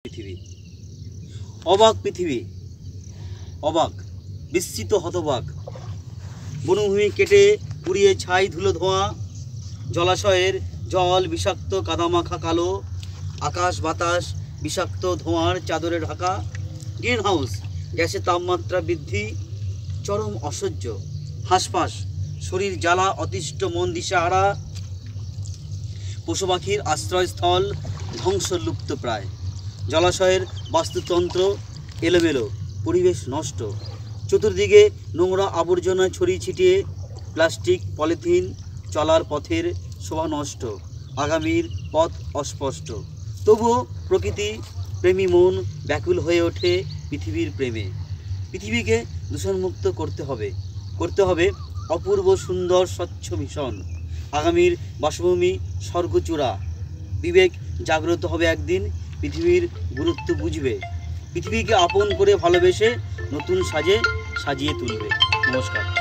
পৃথিবী অবাক, পৃথিবী অবাক, বিস্মিত হতবাক। বনভূমি কেটে পুড়িয়ে ছাই ধুলো ধোঁয়া, জলাশয়ের জল বিষাক্ত কাদামাখা কালো, আকাশ বাতাস বিষাক্ত ধোঁয়ার চাদরে ঢাকা। গ্রিন হাউস গ্যাসের তাপমাত্রা বৃদ্ধি, চরম অসহ্য, হাঁসফাঁস, শরীর জ্বালা, অতিষ্ঠ মন দিশাহারা। পশু পাখির আশ্রয়স্থল ধ্বংস, লুপ্ত প্রায়। জলাশয়ের বাস্তুতন্ত্র এলোমেলো, পরিবেশ নষ্ট। চতুর্দিকে নোংরা আবর্জনা ছড়িয়ে ছিটিয়ে, প্লাস্টিক পলিথিন, চলার পথের শোভা নষ্ট। আগামীর পথ অস্পষ্ট। তবুও প্রকৃতি প্রেমী মন ব্যাকুল হয়ে ওঠে পৃথিবীর প্রেমে। পৃথিবীকে দূষণমুক্ত করতে হবে অপূর্ব সুন্দর স্বচ্ছ ভীষণ। আগামীর বাসভূমি স্বর্গচূড়া। বিবেক জাগ্রত হবে একদিন, পৃথিবীর গুরুত্ব বুঝবে। পৃথিবীকে আপন করে ভালোবেসে নতুন সাজে সাজিয়ে তুলবে। নমস্কার।